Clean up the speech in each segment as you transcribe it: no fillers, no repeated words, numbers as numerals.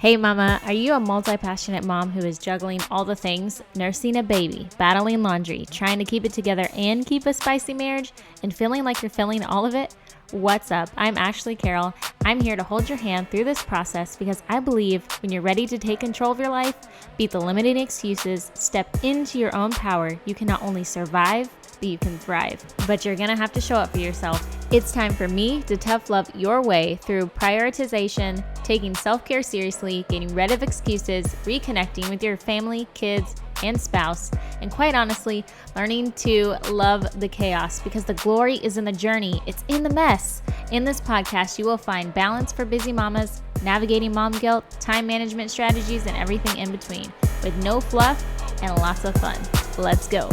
Hey mama, are you a multi-passionate mom who is juggling all the things, nursing a baby, battling laundry, trying to keep it together and keep a spicy marriage, and feeling like you're feeling all of it? What's up? I'm Ashley Carroll. I'm here to hold your hand through this process because I believe when you're ready to take control of your life, beat the limiting excuses, step into your own power, you can not only survive, but you can thrive. But you're gonna have to show up for yourself. It's time for me to tough love your way through prioritization, taking self-care seriously, getting rid of excuses, reconnecting with your family, kids, and spouse, and quite honestly, learning to love the chaos because the glory is in the journey. It's in the mess. In this podcast, you will find balance for busy mamas, navigating mom guilt, time management strategies, and everything in between with no fluff and lots of fun. Let's go.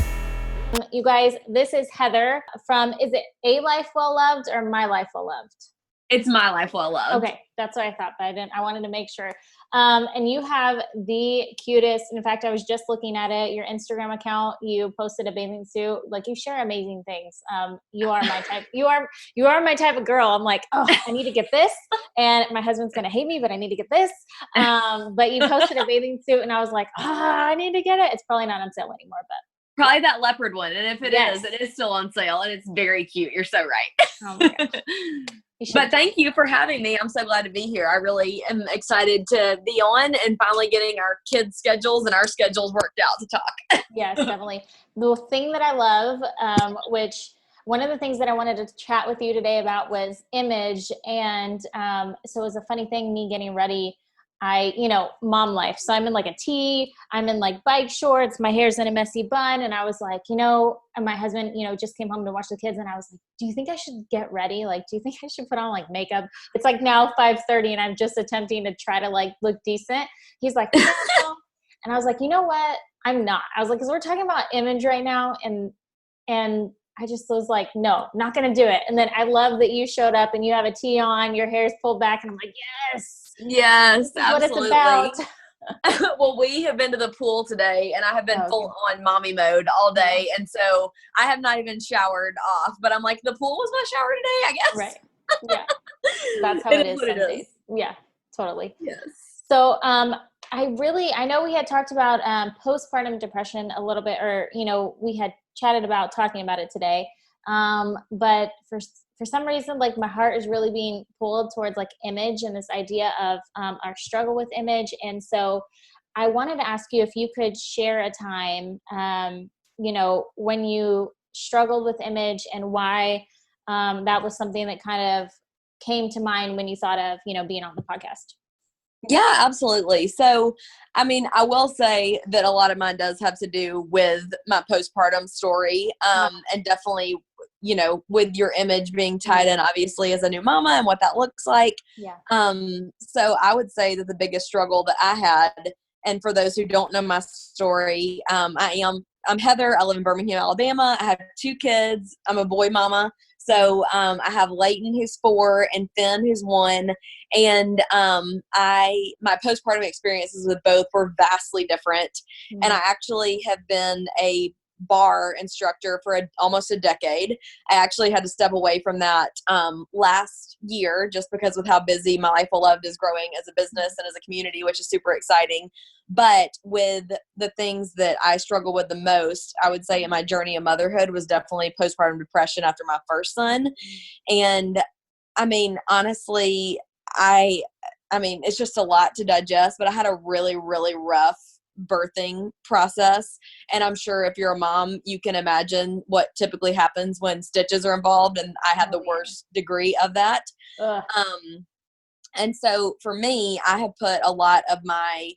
You guys, this is Heather from, is it A Life Well Loved or My Life Well Loved? It's My Life Well Loved. Okay, that's what I thought, but I wanted to make sure. And you have the cutest, in fact, I was just looking at it, your Instagram account, you posted a bathing suit, like you share amazing things. You are my type, you are my type of girl. I'm like, oh, I need to get this. And my husband's going to hate me, but I need to get this. But you posted a bathing suit and I was like, I need to get it. It's probably not on sale anymore, but. Probably that leopard one. And if it is still on sale and it's very cute. You're so right. Oh my gosh. But thank you for having me. I'm so glad to be here. I really am excited to be on and finally getting our kids' schedules and our schedules worked out to talk. Yes, definitely. The thing that I love, which one of the things that I wanted to chat with you today about was image. And so it was a funny thing, me getting ready. Mom life. So I'm in like a tee, I'm in like bike shorts, my hair's in a messy bun. And I was like, and my husband, just came home to watch the kids. And I was like, do you think I should get ready? Like, do you think I should put on like makeup? It's like now 5:30 and I'm just attempting to try to like look decent. He's like, no. And I was like, you know what? I'm not. I was like, cause we're talking about image right now. And I just was like, no, not going to do it. And then I love that you showed up and you have a tee on, your hair's pulled back. And I'm like, yes, absolutely. What it's about. Well, we have been to the pool today and I have been full on mommy mode all day. And so I have not even showered off, but I'm like, the pool was my shower today, I guess. Right. Yeah. That's how it is some days. Yeah, totally. Yes. So, I know we had talked about postpartum depression a little bit, or, we had chatted about talking about it today. But for some reason, like my heart is really being pulled towards like image and this idea of our struggle with image. And so I wanted to ask you if you could share a time, when you struggled with image and why that was something that kind of came to mind when you thought of, being on the podcast. Yeah, absolutely. So, I will say that a lot of mine does have to do with my postpartum story, and definitely, with your image being tied in, obviously, as a new mama and what that looks like. Yeah. So I would say that the biggest struggle that I had, and for those who don't know my story, I'm Heather. I live in Birmingham, Alabama. I have 2 kids. I'm a boy mama. So I have Layton, who's 4, and Finn, who's 1. And my postpartum experiences with both were vastly different. Mm-hmm. And I actually have been a bar instructor for almost a decade. I actually had to step away from that last year just because with how busy My Life Well Loved is growing as a business and as a community, which is super exciting. But with the things that I struggle with the most, I would say in my journey of motherhood was definitely postpartum depression after my first son. And honestly, it's just a lot to digest, but I had a really, really rough birthing process. And I'm sure if you're a mom, you can imagine what typically happens when stitches are involved. And I had the worst degree of that. And so for me, I have put a lot of my,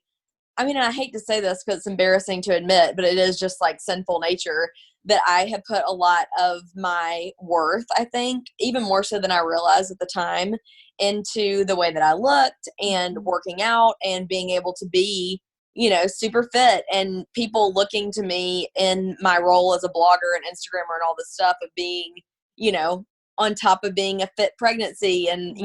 and I hate to say this because it's embarrassing to admit, but it is just like sinful nature that I have put a lot of my worth, I think, even more so than I realized at the time, into the way that I looked and working out and being able to be, super fit, and people looking to me in my role as a blogger and Instagrammer and all this stuff of being, on top of being a fit pregnancy and,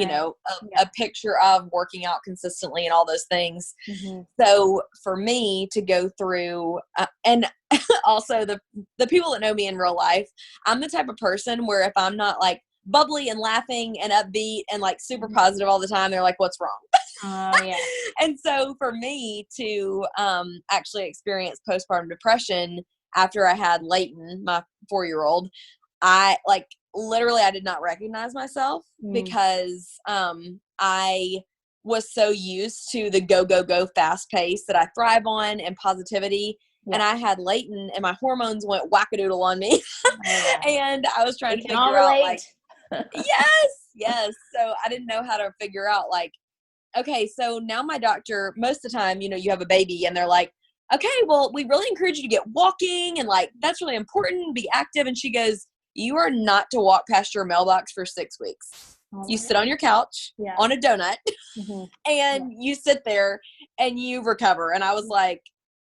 a picture of working out consistently and all those things. Mm-hmm. So for me to go through, and also the people that know me in real life, I'm the type of person where if I'm not like bubbly and laughing and upbeat and like super positive all the time. They're like, what's wrong? Oh, yeah. And so for me to actually experience postpartum depression after I had Layton, my 4-year-old, I like literally I did not recognize myself because I was so used to the go, go, go fast pace that I thrive on and positivity. Yeah. And I had Layton and my hormones went wackadoodle on me. And I was trying to figure out like, yes. So I didn't know how to figure out like, okay, so now my doctor, most of the time, you know, you have a baby and they're like, okay, well, we really encourage you to get walking and like, that's really important, be active. And she goes, you are not to walk past your mailbox for 6 weeks. You sit on your couch on a donut and you sit there and you recover. And I was like,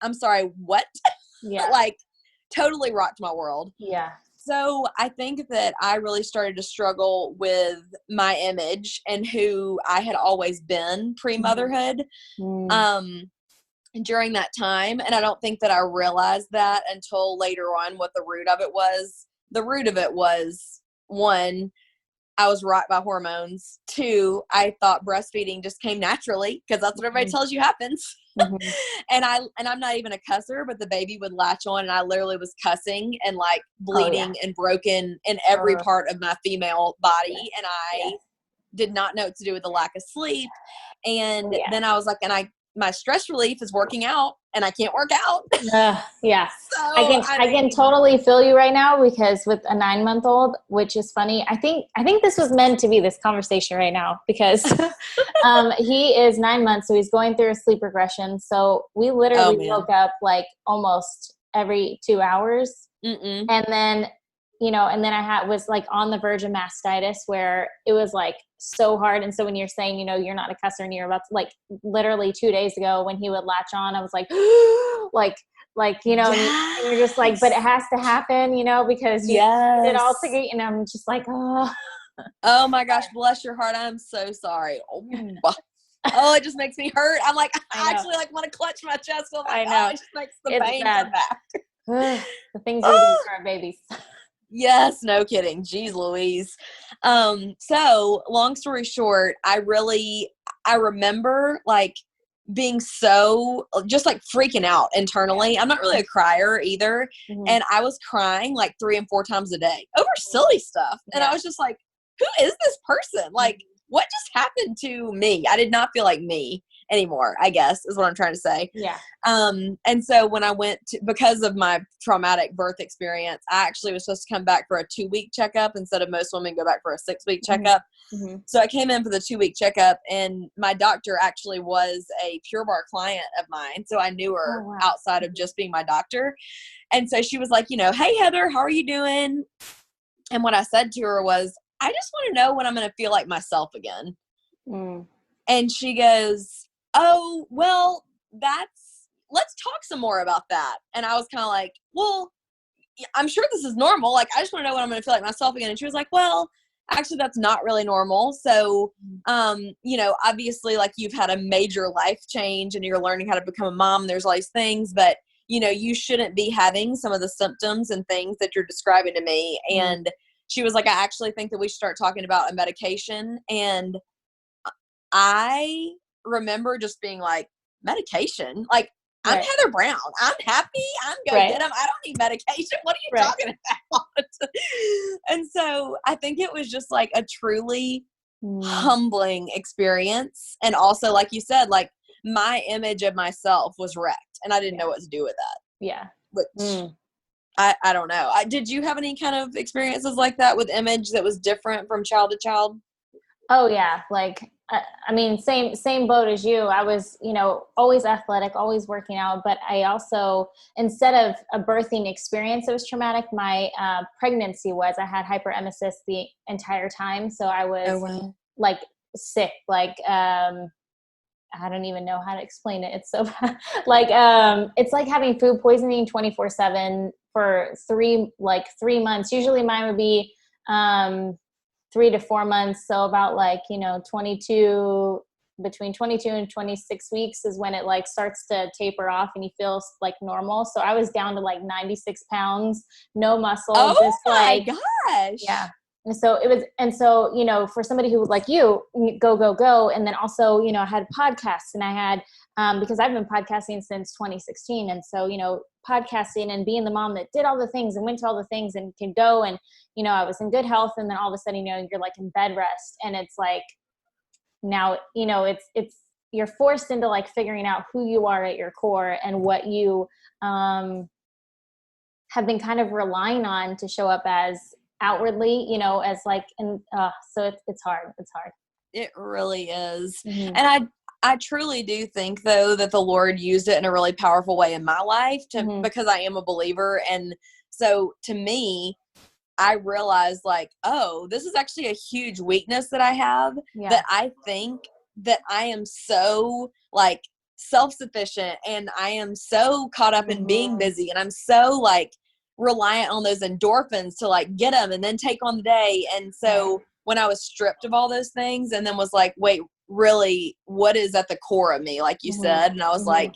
I'm sorry, what? Like totally rocked my world. Yeah. So I think that I really started to struggle with my image and who I had always been pre-motherhood during that time. And I don't think that I realized that until later on what the root of it was. The root of it was, 1, I was rocked by hormones. 2, I thought breastfeeding just came naturally because that's what everybody tells you happens. And I'm not even a cusser, but the baby would latch on and I literally was cussing and like bleeding and broken in every part of my female body. And I did not know what to do with the lack of sleep. And then I was like, my stress relief is working out and I can't work out. So, I can totally feel you right now because with a 9-month-old, which is funny. I think this was meant to be this conversation right now because he is 9 months. So he's going through a sleep regression. So we literally woke up like almost every 2 hours. And then, you know, and then I was like on the verge of mastitis where it was like so hard. And so when you're saying, you know, you're not a cusser and you're about to like literally 2 days ago when he would latch on, I was like, like, you know, and you're just like, but it has to happen, you know, because you did it all together. And I'm just like, oh my gosh, bless your heart. I'm so sorry. Oh, it just makes me hurt. I'm like, I actually like want to clutch my chest. I'm like, oh, it just makes the pain come back. The things we do for our babies. Yes, no kidding. Jeez Louise. So long story short, I remember like being so just like freaking out internally. I'm not really a crier either. And I was crying like 3 and 4 times a day over silly stuff. And I was just like, who is this person? Like, what just happened to me? I did not feel like me anymore, I guess is what I'm trying to say. And so when I went to, because of my traumatic birth experience, I actually was supposed to come back for a 2-week checkup instead of most women go back for a 6-week checkup. So I came in for the 2-week checkup and my doctor actually was a Pure Barre client of mine. So I knew her outside of just being my doctor. And so she was like, you know, hey Heather, how are you doing? And what I said to her was, I just want to know when I'm going to feel like myself again. And she goes, oh, well, let's talk some more about that. And I was kind of like, well, I'm sure this is normal. Like, I just want to know when I'm going to feel like myself again. And she was like, well, actually, that's not really normal. So, you know, obviously, like, you've had a major life change and you're learning how to become a mom. There's all these things, but, you know, you shouldn't be having some of the symptoms and things that you're describing to me. And she was like, I actually think that we should start talking about a medication. And I remember just being like, medication? Like, I'm Heather Brown. I'm happy. I'm going to get them. I don't need medication. What are you talking about? And so I think it was just like a truly humbling experience. And also, like you said, like my image of myself was wrecked and I didn't know what to do with that. Which I don't know. Did you have any kind of experiences like that with image that was different from child to child? Oh yeah. Like, I mean, same boat as you. I was, you know, always athletic, always working out, but I also, instead of a birthing experience that was traumatic, my pregnancy was, I had hyperemesis the entire time. So I was like sick, like, I don't even know how to explain it. It's so bad. Like, it's like having food poisoning 24/7 for 3 months. Usually mine would be, 3 to 4 months. So about like, you know, between 22 and 26 weeks is when it like starts to taper off and you feel like normal. So I was down to like 96 pounds, no muscle. Oh just my like, gosh. Yeah. For somebody who like you, go. And then also, I had podcasts and I had, because I've been podcasting since 2016. And so, podcasting and being the mom that did all the things and went to all the things and could go and, I was in good health. And then all of a sudden, you're like in bed rest. And it's like, now, you're forced into like figuring out who you are at your core and what you, have been kind of relying on to show up as outwardly, as like, and so it's hard. It's hard. It really is. Mm-hmm. And I truly do think though that the Lord used it in a really powerful way in my life because I am a believer. And so to me, I realized like, oh, this is actually a huge weakness that I have, that I think that I am so like self-sufficient and I am so caught up in being busy and I'm so like reliant on those endorphins to like get them and then take on the day. And so when I was stripped of all those things and then was like, wait, really, what is at the core of me? Like you said. And I was like,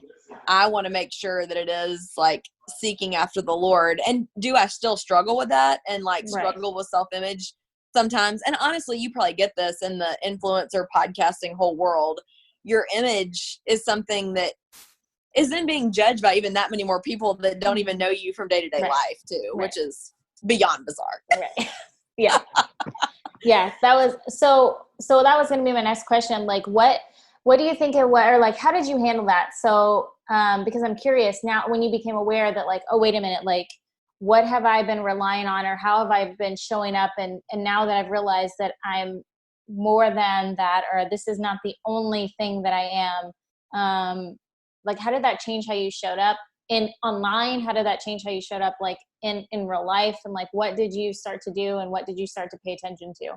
I want to make sure that it is like seeking after the Lord. And do I still struggle with that and like struggle with self-image sometimes? And honestly, you probably get this in the influencer podcasting whole world. Your image is something that isn't being judged by even that many more people that don't even know you from day-to-day life too, which is beyond bizarre. Right. Yeah. Yeah. That was, so that was going to be my next question. Like, what do you think or like, how did you handle that? So, because I'm curious now when you became aware that like, oh, wait a minute, like, what have I been relying on or how have I been showing up? And now that I've realized that I'm more than that, or this is not the only thing that I am, like, how did that change how you showed up in online? How did that change how you showed up like in real life? And like, what did you start to do and what did you start to pay attention to?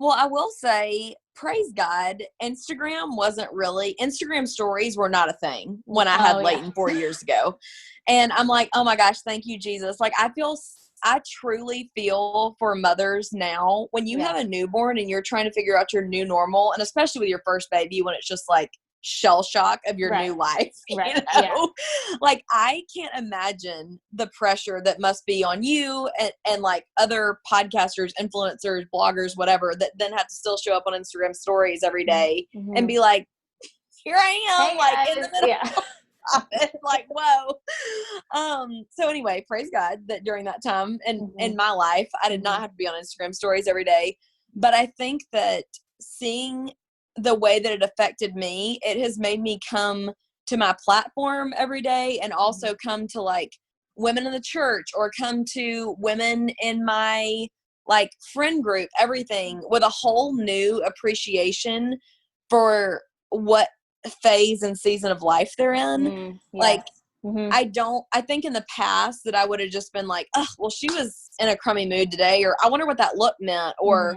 Well, I will say, praise God, Instagram stories were not a thing when I had Layton 4 years ago. And I'm like, oh my gosh, thank you, Jesus. Like, I truly feel for mothers now when you have a newborn and you're trying to figure out your new normal, and especially with your first baby when it's just like shell shock of your new life, like I can't imagine the pressure that must be on you and like other podcasters, influencers, bloggers, whatever, that then have to still show up on Instagram stories every day and be like, here I am, like in the middle of it, like, whoa. So anyway, praise God that during that time in my life, I did not have to be on Instagram stories every day. But I think that seeing the way that it affected me, it has made me come to my platform every day and also come to like women in the church or come to women in my like friend group, everything with a whole new appreciation for what phase and season of life they're in. Like, I think in the past that I would have just been like, oh, well, she was in a crummy mood today, or I wonder what that look meant, or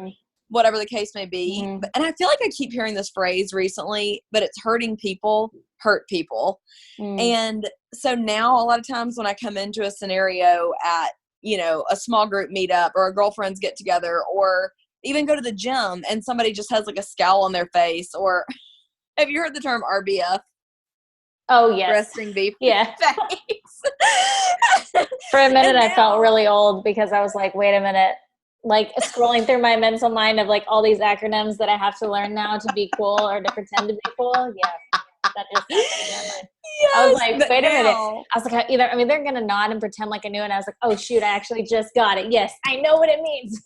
whatever the case may be. And I feel like I keep hearing this phrase recently, but it's hurting people hurt people. And so now a lot of times when I come into a scenario at, a small group meetup or a girlfriends get together or even go to the gym and somebody just has like a scowl on their face, or have you heard the term RBF? Oh, yes. Resting beef face. For a minute, I felt really old because I was like, wait a minute. Like scrolling through my mental mind of like all these acronyms that I have to learn now to be cool or to pretend to be cool. Yeah, that just happened in my mind. I was like, wait a minute. I was like, they're going to nod and pretend like I knew it. And I was like, oh shoot, I actually just got it. Yes, I know what it means.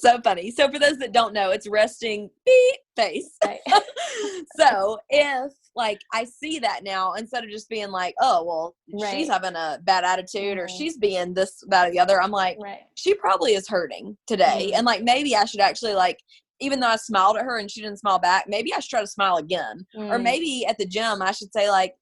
So funny. So for those that don't know, it's resting face. Right. So if like I see that now, instead of just being like, oh, well, she's having a bad attitude or she's being this, that, or the other, I'm like, she probably is hurting today. And like, maybe I should actually like, even though I smiled at her and she didn't smile back, maybe I should try to smile again. Or maybe at the gym, I should say like,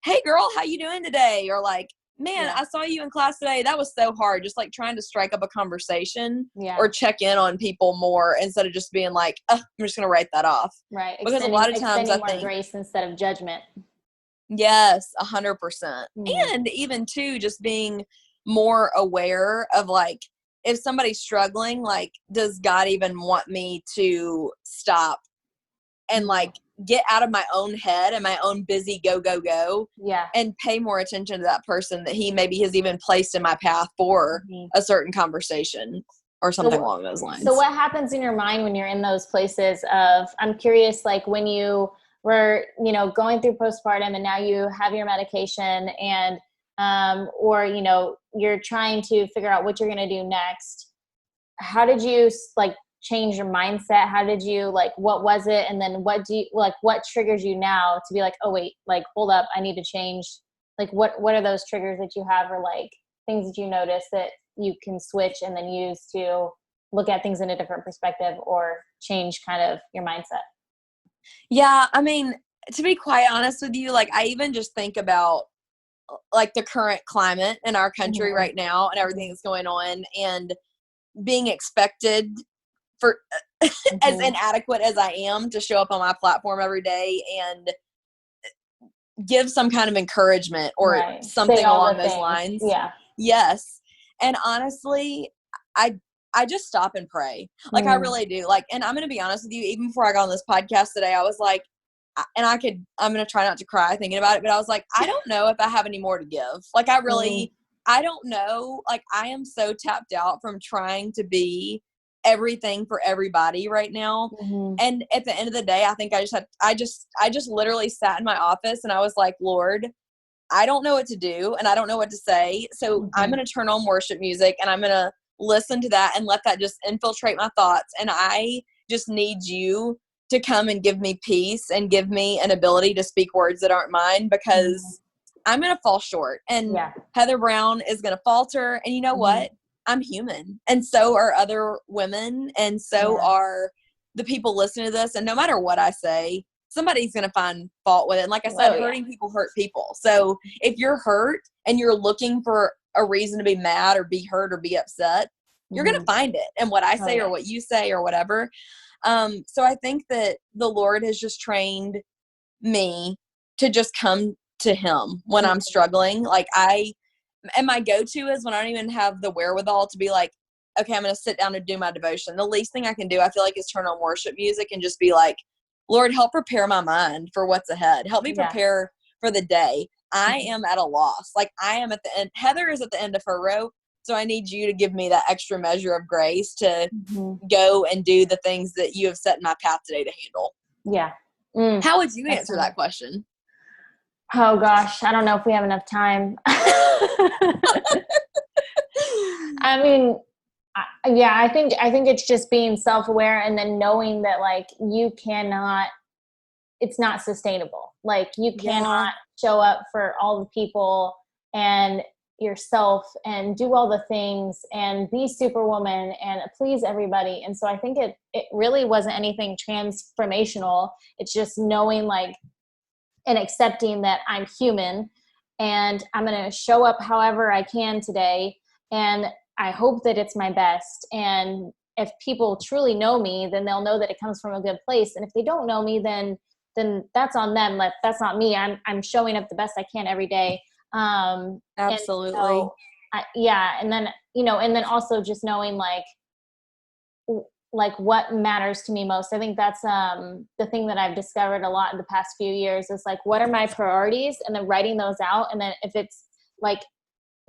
hey girl, how you doing today? Or like, man, I saw you in class today. That was so hard. Just like trying to strike up a conversation or check in on people more instead of just being like, oh, I'm just going to write that off. Right. Because a lot of times I think grace instead of judgment. Yes, 100%. And even too, just being more aware of like, if somebody's struggling, like, does God even want me to stop and like get out of my own head and my own busy go, Yeah. and pay more attention to that person that he maybe has even placed in my path for a certain conversation or something along those lines. So what happens in your mind when you're in those places of, I'm curious, like when you were, you know, going through postpartum and now you have your medication and, or, you know, you're trying to figure out what you're going to do next. How did you like change your mindset? How did you, like, what was it? And then what triggers you now to be like, oh wait, like, hold up, I need to change. Like, what are those triggers that you have, or like things that you notice that you can switch and then use to look at things in a different perspective or change kind of your mindset? Yeah. I mean, to be quite honest with you, like, I even just think about like the current climate in our country right now and everything that's going on, and being expected for as inadequate as I am to show up on my platform every day and give some kind of encouragement or something along those lines. Yeah. Yes. And honestly, I just stop and pray. Like, I really do. Like, and I'm going to be honest with you, even before I got on this podcast today, I was like, and I'm going to try not to cry thinking about it, but I was like, I don't know if I have any more to give. Like, I really, I don't know. Like, I am so tapped out from trying to be everything for everybody right now. And at the end of the day, I think I just literally sat in my office and I was like, Lord, I don't know what to do and I don't know what to say. So I'm going to turn on worship music and I'm going to listen to that and let that just infiltrate my thoughts. And I just need you to come and give me peace and give me an ability to speak words that aren't mine, because I'm going to fall short, and Heather Brown is going to falter. And you know what? I'm human, and so are other women, and so are the people listening to this. And no matter what I say, somebody's going to find fault with it. And like I said, hurting people hurt people. So if you're hurt and you're looking for a reason to be mad or be hurt or be upset, you're going to find it in what I say or what you say or whatever. So I think that the Lord has just trained me to just come to him when I'm struggling. Like, and my go-to is when I don't even have the wherewithal to be like, okay, I'm going to sit down and do my devotion. The least thing I can do, I feel like, is turn on worship music and just be like, Lord, help prepare my mind for what's ahead. Help me prepare for the day. I am at a loss. Like, I am at the end. Heather is at the end of her rope. So I need you to give me that extra measure of grace to go and do the things that you have set in my path today to handle. Yeah. How would you answer that question? Oh gosh, I don't know if we have enough time. I mean, I think it's just being self-aware and then knowing that, like, it's not sustainable. Like, you cannot show up for all the people and yourself and do all the things and be superwoman and please everybody. And so I think it really wasn't anything transformational. It's just knowing, like, and accepting that I'm human and I'm going to show up however I can today. And I hope that it's my best. And if people truly know me, then they'll know that it comes from a good place. And if they don't know me, then that's on them. Like, that's not me. I'm showing up the best I can every day. Absolutely. So, and then, and then also just knowing like what matters to me most. I think that's the thing that I've discovered a lot in the past few years is like, what are my priorities, and then writing those out. And then if it's like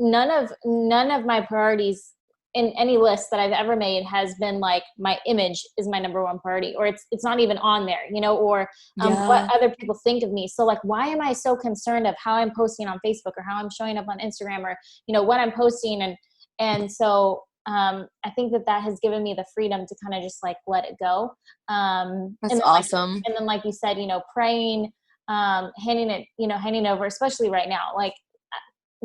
none of my priorities in any list that I've ever made has been like my image is my number one priority, or it's not even on there, or what other people think of me. So like, why am I so concerned of how I'm posting on Facebook or how I'm showing up on Instagram or, what I'm posting? And so I think that has given me the freedom to kind of just like let it go. That's awesome. And then like you said, praying, handing it over, especially right now. Like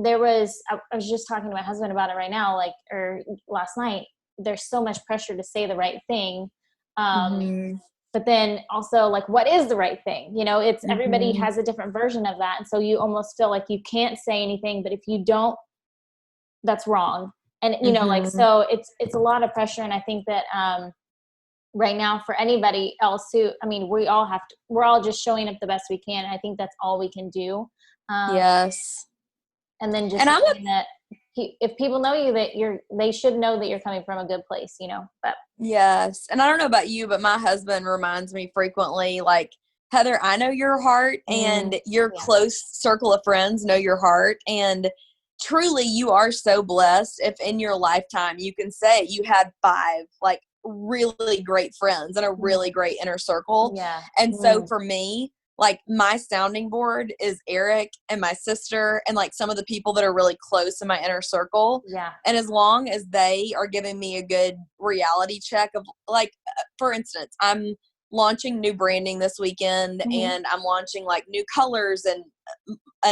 I was just talking to my husband about it right now, or last night. There's so much pressure to say the right thing. But then also like, what is the right thing? It's everybody has a different version of that. And so you almost feel like you can't say anything, but if you don't, that's wrong. And, so it's a lot of pressure. And I think that, right now for anybody else we're all just showing up the best we can. And I think that's all we can do. Yes. And then just saying that if people know you, that they should know that you're coming from a good place, but. Yes. And I don't know about you, but my husband reminds me frequently, like, Heather, I know your heart, and your close circle of friends know your heart. And truly, you are so blessed if in your lifetime you can say you had 5 like really great friends and a really great inner circle. Yeah. And so for me, like my sounding board is Eric and my sister and like some of the people that are really close in my inner circle. Yeah. And as long as they are giving me a good reality check of like, for instance, I'm launching new branding this weekend and I'm launching like new colors and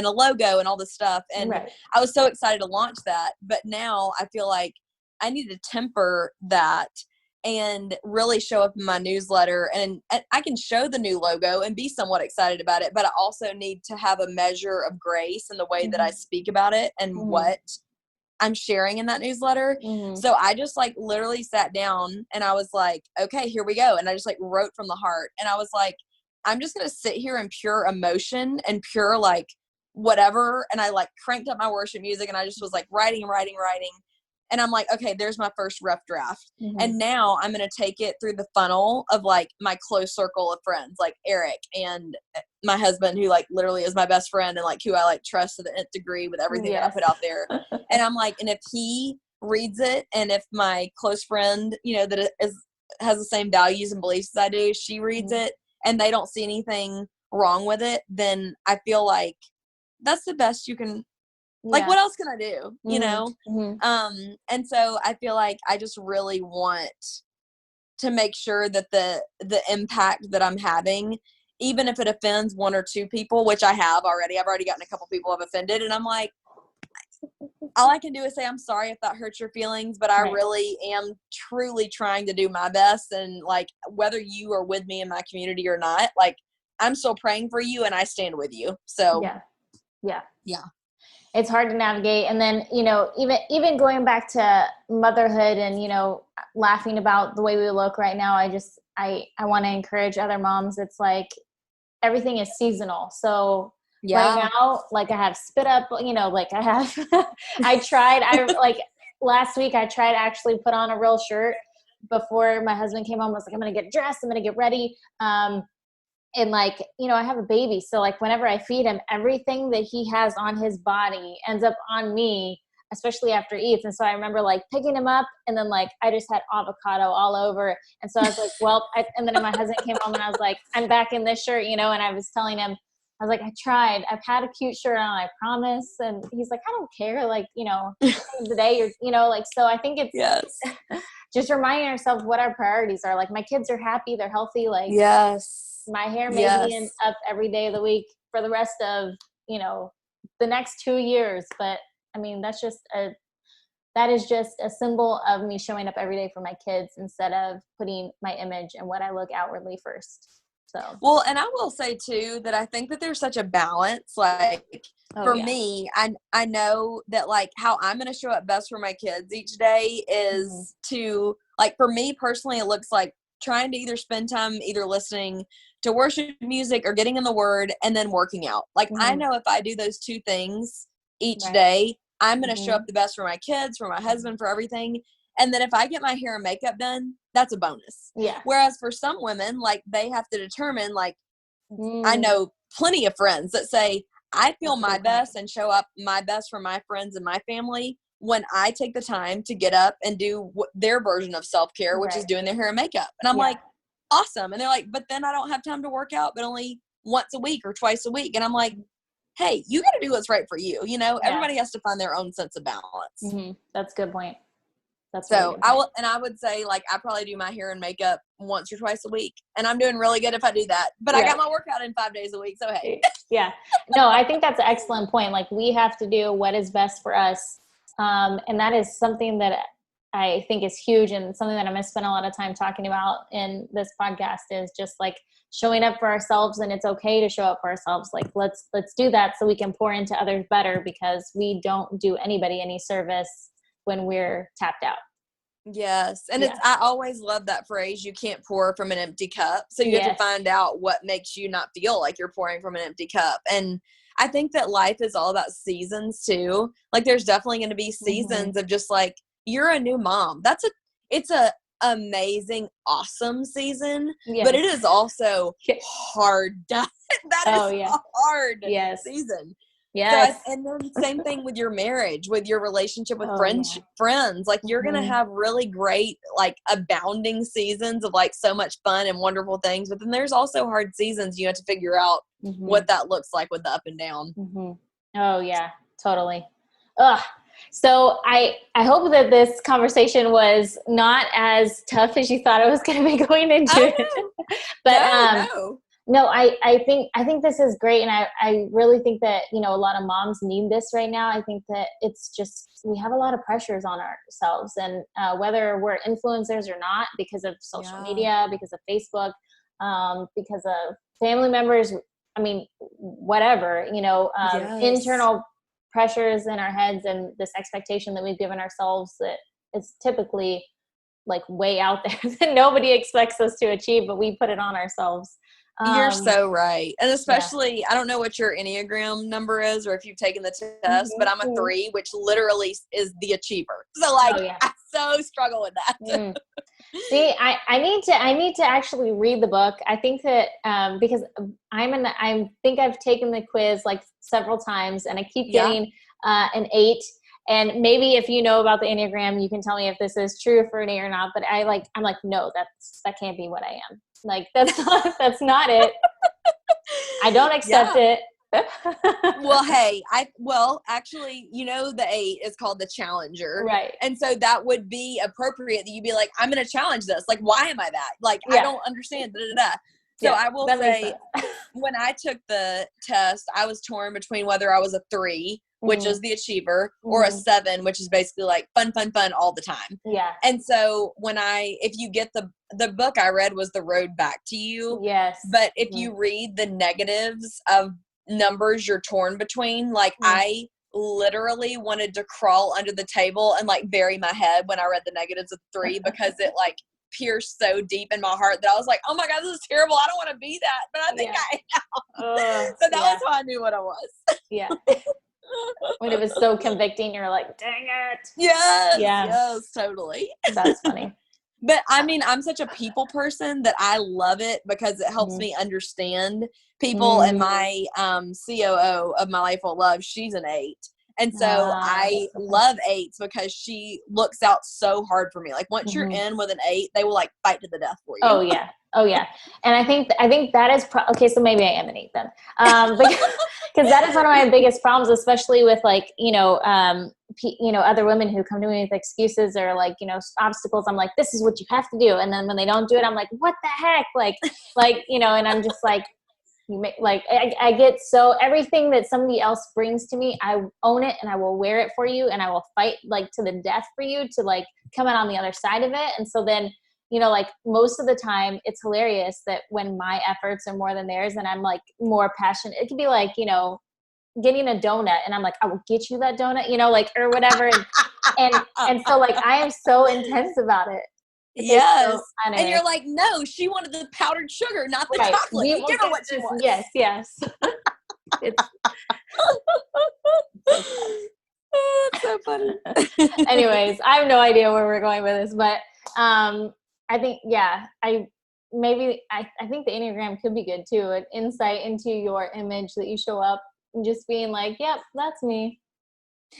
a logo and all this stuff. And I was so excited to launch that. But now I feel like I need to temper that and really show up in my newsletter. And I can show the new logo and be somewhat excited about it, but I also need to have a measure of grace in the way that I speak about it and what I'm sharing in that newsletter. So I just like literally sat down and I was like, okay, here we go. And I just like wrote from the heart. And I was like, I'm just going to sit here in pure emotion and pure like whatever. And I like cranked up my worship music and I just was like writing. And I'm like, okay, there's my first rough draft. And now I'm going to take it through the funnel of like my close circle of friends, like Eric and my husband, who like literally is my best friend and like who I like trust to the nth degree with everything that I put out there. And I'm like, and if he reads it and if my close friend, you know, that has the same values and beliefs as I do, she reads it and they don't see anything wrong with it, then I feel like that's the best you can. Like, what else can I do? You know? And so I feel like I just really want to make sure that the impact that I'm having, even if it offends 1 or 2 people, which I have already, I've already gotten a couple people I've offended. And I'm like, all I can do is say, I'm sorry if that hurts your feelings, but I really am truly trying to do my best. And like, whether you are with me in my community or not, like I'm still praying for you and I stand with you. So yeah. It's hard to navigate. And then, you know, even going back to motherhood and, you know, laughing about the way we look right now, I want to encourage other moms. It's like everything is seasonal. So right now, like I have spit up, you know, like I have, last week I tried to actually put on a real shirt before my husband came home. I was like, I'm going to get dressed. I'm going to get ready. And like, you know, I have a baby. So like whenever I feed him, everything that he has on his body ends up on me, especially after he eats. And so I remember like picking him up and then like, I just had avocado all over. And so I was like, well, and then my husband came home and I was like, I'm back in this shirt, you know, and I was telling him, I was like, I tried, I've had a cute shirt on, I promise. And he's like, I don't care. Like, you know, the day you're, you know, like, so I think it's just reminding ourselves what our priorities are. Like my kids are happy, they're healthy. Like, my hair may be up every day of the week for the rest of, you know, the next 2 years. But I mean, that is just a symbol of me showing up every day for my kids instead of putting my image and what I look outwardly first. So, well, and I will say too, that I think that there's such a balance. Like for me, I know that like how I'm going to show up best for my kids each day is to like, for me personally, it looks like trying to either spend time either listening to worship music or getting in the word and then working out. Like I know if I do those 2 things each day, I'm going to show up the best for my kids, for my husband, for everything. And then if I get my hair and makeup done, that's a bonus. Yeah. Whereas for some women, like they have to determine, like I know plenty of friends that say, I feel my best and show up my best for my friends and my family when I take the time to get up and do their version of self-care, which is doing their hair and makeup. And I'm like, awesome. And they're like, but then I don't have time to work out, but only once a week or twice a week. And I'm like, hey, you got to do what's right for you. You know, everybody has to find their own sense of balance. That's a good point. That's so I would say like, I probably do my hair and makeup once or twice a week and I'm doing really good if I do that, but I got my workout in 5 days a week. So, hey, no, I think that's an excellent point. Like we have to do what is best for us. And that is something that I think is huge and something that I'm going to spend a lot of time talking about in this podcast is just like showing up for ourselves, and it's okay to show up for ourselves. Like let's do that so we can pour into others better, because we don't do anybody any service when we're tapped out. Yes. And I always love that phrase, you can't pour from an empty cup. So you have to find out what makes you not feel like you're pouring from an empty cup. And I think that life is all about seasons too. Like there's definitely going to be seasons of just like, you're a new mom. It's a amazing, awesome season, Yes. but it is also Yes. hard. That is a hard season. Yes. So, and then same thing with your marriage, with your relationship with friends. Like, you're going to have really great, like, abounding seasons of, like, so much fun and wonderful things. But then there's also hard seasons. You have to figure out what that looks like with the up and down. Oh, yeah, totally. Ugh. So I hope that this conversation was not as tough as you thought it was going to be going into it. But no, I think this is great. And I really think that, you know, a lot of moms need this right now. I think that it's just, we have a lot of pressures on ourselves, and whether we're influencers or not, because of social media, because of Facebook, because of family members, I mean, whatever, you know, internal pressures in our heads, and this expectation that we've given ourselves that is typically like way out there that nobody expects us to achieve, but we put it on ourselves. You're so right. And especially, I don't know what your Enneagram number is, or if you've taken the test, but I'm a 3, which literally is the achiever. So, like, I so struggle with that. See, I need to actually read the book. I think that, because I think I've taken the quiz like several times, and I keep getting, an 8. And maybe if you know about the Enneagram, you can tell me if this is true for me or not. But I'm like, no, that can't be what I am. Like, that's not it. I don't accept it. Well, hey, actually, you know, the 8 is called the challenger. Right. And so that would be appropriate that you'd be like, I'm going to challenge this. Like, why am I that? Like, I don't understand. So I will say, when I took the test, I was torn between whether I was a 3, which is the achiever, or a 7, which is basically like fun all the time. Yeah. And so if you get the book I read was The Road Back to You. Yes. But if you read the negatives of numbers you're torn between, like, I literally wanted to crawl under the table and like bury my head when I read the negatives of 3, because it like pierced so deep in my heart that I was like, oh my God, this is terrible. I don't want to be that, but I think I am. So that was how I knew what I was. Yeah. When it was so convicting, you're like, dang it. Yes, totally. That's funny. But I mean, I'm such a people person that I love it because it helps me understand people. And my COO of My Life Will Love, she's an 8. And so I love 8s because she looks out so hard for me. Like, once you're in with an 8, they will like fight to the death for you. Oh yeah. And I think that is okay. So maybe I am an 8 then, because that is one of my biggest problems, especially with like, other women who come to me with excuses or like, obstacles. I'm like, this is what you have to do. And then when they don't do it, I'm like, what the heck? Like, and I'm just like, I get so everything that somebody else brings to me, I own it and I will wear it for you. And I will fight like to the death for you to like come out on the other side of it. And so then, like most of the time it's hilarious that when my efforts are more than theirs and I'm like more passionate, it could be like, getting a donut and I'm like, I will get you that donut, or whatever. And so like, I am so intense about it. Yes. So, and you're like, no, she wanted the powdered sugar, not the chocolate. You give her what she wants. Yes. It's so funny. Anyways, I have no idea where we're going with this, but I think, I think the Enneagram could be good too. An insight into your image that you show up and just being like, yep, that's me.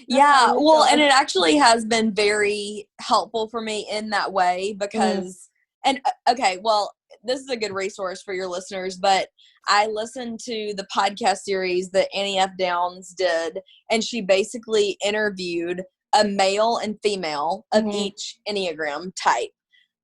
Well, and it actually has been very helpful for me in that way because, this is a good resource for your listeners, but I listened to the podcast series that Annie F. Downs did, and she basically interviewed a male and female of each Enneagram type,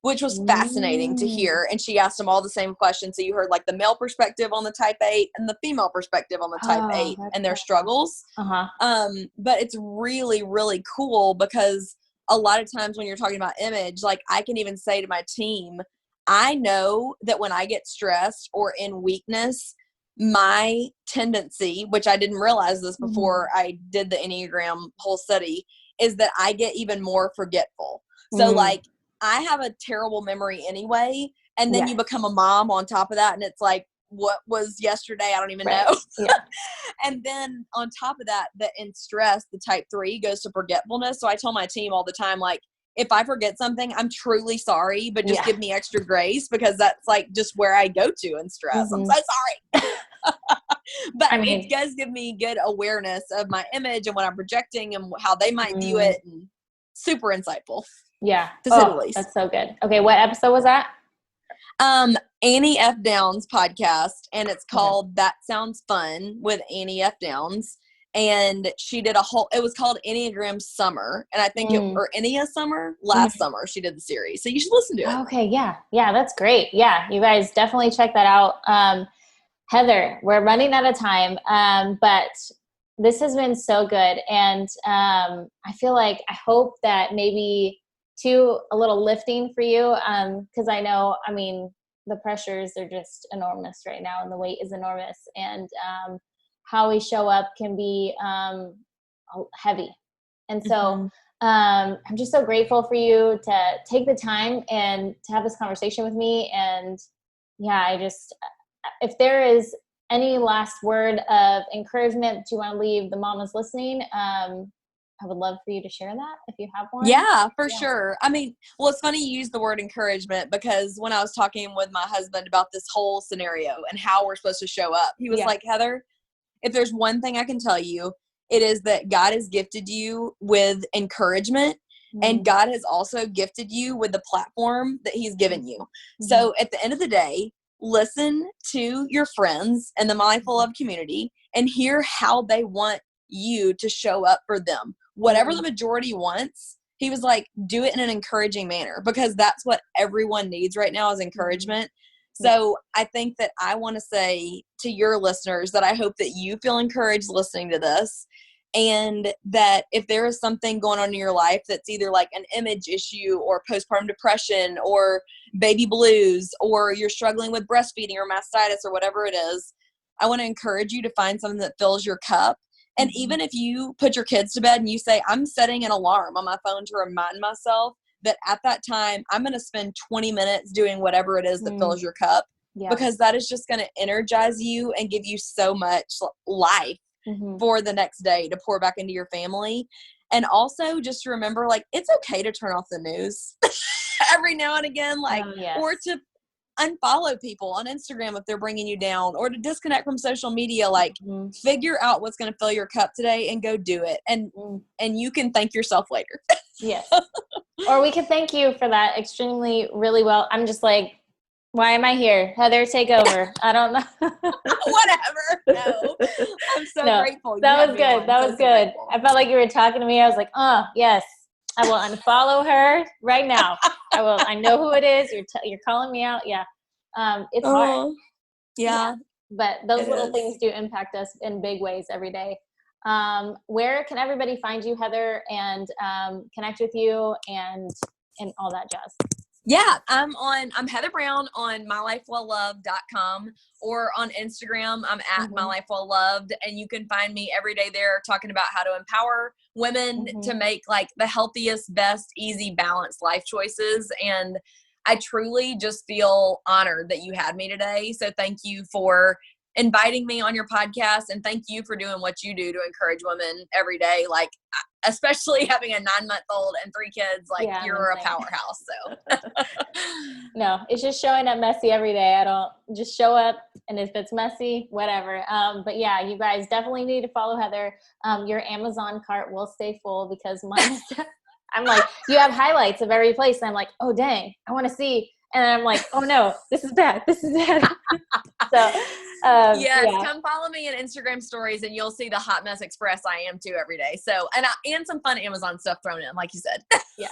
which was fascinating to hear. And she asked them all the same questions. So you heard like the male perspective on the type 8 and the female perspective on the type 8 and their struggles. But it's really, really cool because a lot of times when you're talking about image, like I can even say to my team, I know that when I get stressed or in weakness, my tendency, which I didn't realize this before I did the Enneagram whole study, is that I get even more forgetful. So like, I have a terrible memory anyway. And then you become a mom on top of that. And it's like, what was yesterday? I don't even know. And then on top of that, in stress, the type 3 goes to forgetfulness. So I tell my team all the time, like, if I forget something, I'm truly sorry, but just give me extra grace, because that's like just where I go to in stress. I'm so sorry. But it does give me good awareness of my image and what I'm projecting and how they might view it, and super insightful. Yeah. To say the least. That's so good. Okay. What episode was that? Annie F. Downs podcast, and it's called That Sounds Fun with Annie F. Downs. And she did it was called Enneagram Summer. And I think or Ennea Summer, last summer she did the series. So you should listen to it. Okay. Yeah. Yeah. That's great. Yeah. You guys definitely check that out. Heather, we're running out of time. But this has been so good. And, I feel like, I hope that maybe a little lifting for you. Cause I know, I mean, the pressures are just enormous right now, and the weight is enormous. And, how we show up can be heavy. And so I'm just so grateful for you to take the time and to have this conversation with me. And if there is any last word of encouragement that you want to leave the mamas listening, I would love for you to share that if you have one. Yeah, for sure. I mean, well, it's funny you use the word encouragement, because when I was talking with my husband about this whole scenario and how we're supposed to show up, he was like, Heather, if there's one thing I can tell you, it is that God has gifted you with encouragement, and God has also gifted you with the platform that he's given you. So at the end of the day, listen to your friends and the Mindful Love community and hear how they want you to show up for them. Whatever the majority wants, he was like, do it in an encouraging manner, because that's what everyone needs right now is encouragement. So I think that I want to say to your listeners that I hope that you feel encouraged listening to this, and that if there is something going on in your life that's either like an image issue or postpartum depression or baby blues, or you're struggling with breastfeeding or mastitis or whatever it is, I want to encourage you to find something that fills your cup. And even if you put your kids to bed and you say, I'm setting an alarm on my phone to remind myself that at that time, I'm going to spend 20 minutes doing whatever it is that fills your cup, because that is just going to energize you and give you so much life for the next day to pour back into your family. And also just remember, like, it's okay to turn off the news every now and again, like, or to unfollow people on Instagram if they're bringing you down, or to disconnect from social media. Like, figure out what's going to fill your cup today and go do it. And you can thank yourself later. Yes. Or we could thank you for that really well. I'm just like, why am I here? Heather, take over. I don't know. Whatever. No, I'm so grateful. That was good. That was good. I felt like you were talking to me. I was like, oh, yes. I will unfollow her right now. I will. I know who it is. You're calling me out. Yeah. It's hard. Yeah. But those little things do impact us in big ways every day. Where can everybody find you, Heather, and connect with you and all that jazz? Yeah, I'm Heather Brown on mylifewellloved.com, or on Instagram, I'm at mylifewellloved, and you can find me every day there talking about how to empower women to make like the healthiest, best, easy, balanced life choices. And I truly just feel honored that you had me today. So thank you for inviting me on your podcast, and thank you for doing what you do to encourage women every day. Like, especially having a 9-month-old and 3 kids, like you're a powerhouse. So no, it's just showing up messy every day. I don't just show up, and if it's messy, whatever. But yeah, you guys definitely need to follow Heather. Your Amazon cart will stay full, because mine I'm like, you have highlights of every place. And I'm like, oh dang, I want to see. And I'm like, oh no, this is bad. This is bad. So, come follow me in Instagram stories, and you'll see the hot mess express I am too every day. So, and some fun Amazon stuff thrown in, like you said. Yeah.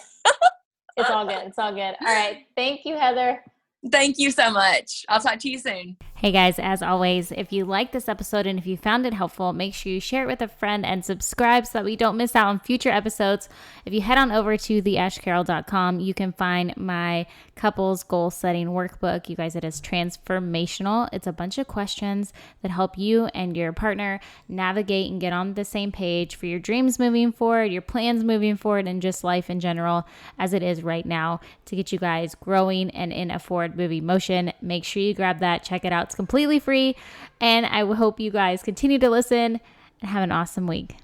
It's all good. It's all good. All right. Thank you, Heather. Thank you so much. I'll talk to you soon. Hey guys, as always, if you liked this episode and if you found it helpful, make sure you share it with a friend and subscribe so that we don't miss out on future episodes. If you head on over to theashcarroll.com, you can find my couples goal setting workbook. You guys, it is transformational. It's a bunch of questions that help you and your partner navigate and get on the same page for your dreams moving forward, your plans moving forward, and just life in general as it is right now, to get you guys growing and in a forward moving motion. Make sure you grab that. Check it out. It's completely free. And I hope you guys continue to listen and have an awesome week.